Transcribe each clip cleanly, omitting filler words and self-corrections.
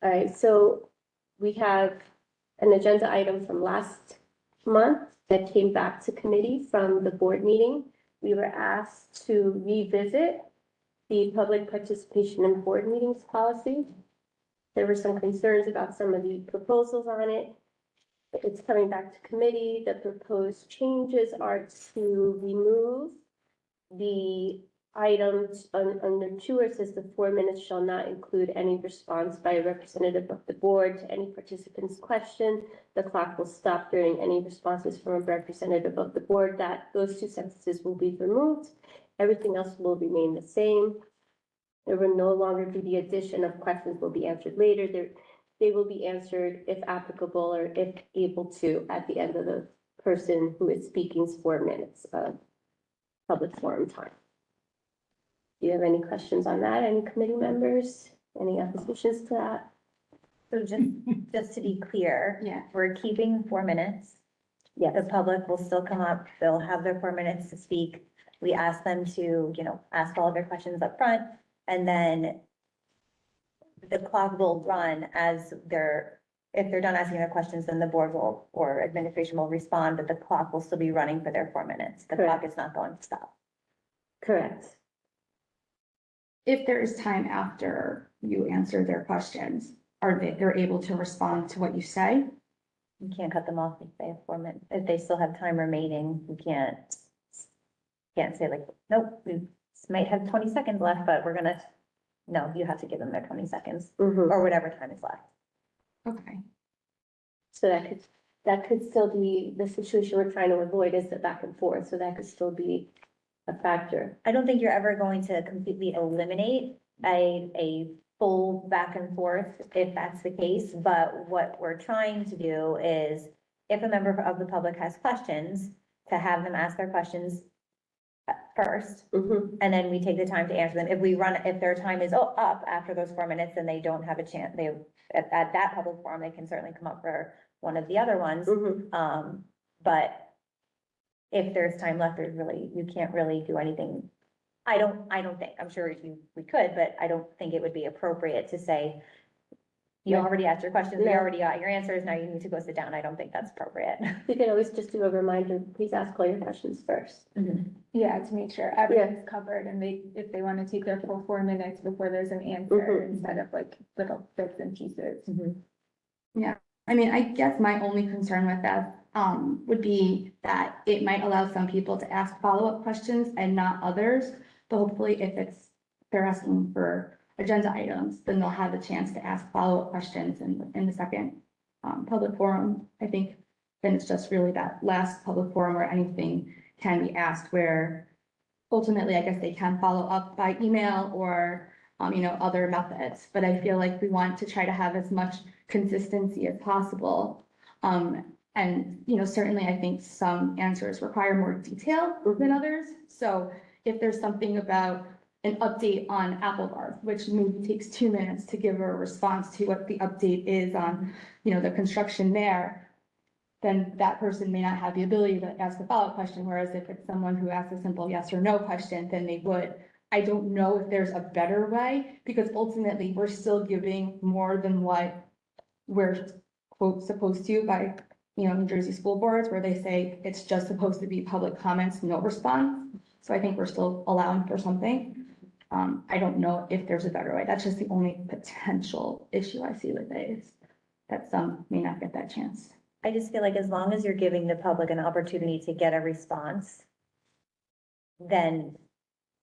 All right, so we have an agenda item from last month that came back to committee from the board meeting. We were asked to revisit the public participation in board meetings policy. There were some concerns about some of the proposals on it. It's coming back to committee. The proposed changes are to remove the items under 2 where it says the 4 minutes shall not include any response by a representative of the board to any participant's question. The clock will stop during any responses from a representative of the board. Those 2 sentences will be removed. Everything else will remain the same. There will no longer be the addition of questions will be answered later. They will be answered if applicable or if able to at the end of the person who is speaking's 4 minutes of public forum time. Do you have any questions on that? Any committee members? Any oppositions to that? So just to be clear, Yeah. we're keeping 4 minutes. Yes. The public will still come up, they'll have their 4 minutes to speak. We ask them to, ask all of their questions up front, and then the clock will run if they're done asking their questions, then the board will, or administration will respond, but the clock will still be running for their 4 minutes. The clock is not going to stop. Correct. If there is time after you answer their questions, they're able to respond to what you say? You can't cut them off if they have 4 minutes. If they still have time remaining, you can't say like, nope, we might have 20 seconds left, but no, you have to give them their 20 seconds or whatever time is left. Okay. So that could still be the situation we're trying to avoid is the back and forth. So that could still be a factor. I don't think you're ever going to completely eliminate a full back and forth if that's the case. But what we're trying to do is if a member of the public has questions, to have them ask their questions first, and then we take the time to answer them. If their time is up after those 4 minutes, then they don't have a chance. At that public forum, they can certainly come up for one of the other ones. But if there's time left, you can't really do anything. I don't think, I'm sure we could, but I don't think it would be appropriate to say, you already asked your questions, we already got your answers, now you need to go sit down. I don't think that's appropriate. You can always just do a reminder, please ask all your questions first. Yeah, to make sure everything's covered and if they want to take their full 4 minutes before there's an answer instead of like little bits and pieces. Yeah, I mean, I guess my only concern with that would be that it might allow some people to ask follow-up questions and not others. But hopefully if they're asking for agenda items, then they'll have a chance to ask follow-up questions in the second public forum. I think then it's just really that last public forum where anything can be asked, where ultimately, I guess they can follow up by email or, other methods. But I feel like we want to try to have as much consistency as possible. And, certainly I think some answers require more detail than others. So if there's something about an update on Apple Bars, which maybe takes 2 minutes to give a response to what the update is on, the construction there, then that person may not have the ability to ask a follow-up question. Whereas if it's someone who asks a simple yes or no question, then they would. I don't know if there's a better way, because ultimately we're still giving more than what we're quote supposed to by, New Jersey school boards, where they say it's just supposed to be public comments, no response. So I think we're still allowing for something. I don't know if there's a better way. That's just the only potential issue I see with it, is that some may not get that chance. I just feel like as long as you're giving the public an opportunity to get a response, then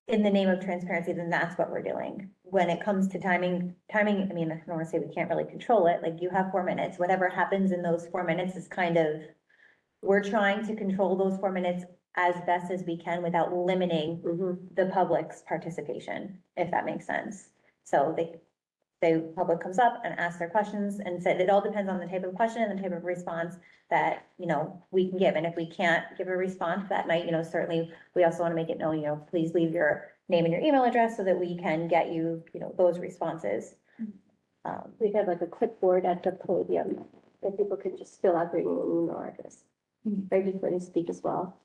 in the name of transparency, then that's what we're doing. When it comes to timing, I mean, I don't want to say we can't really control it. Like, you have 4 minutes, whatever happens in those 4 minutes is we're trying to control those 4 minutes as best as we can without limiting the public's participation, if that makes sense. So the public comes up and asks their questions, and said it all depends on the type of question and the type of response that, we can give. And if we can't give a response that night, certainly we also want to make it known, please leave your name and your email address so that we can get you, those responses. We have like a clipboard at the podium that people can just fill out their email address right before they speak as well.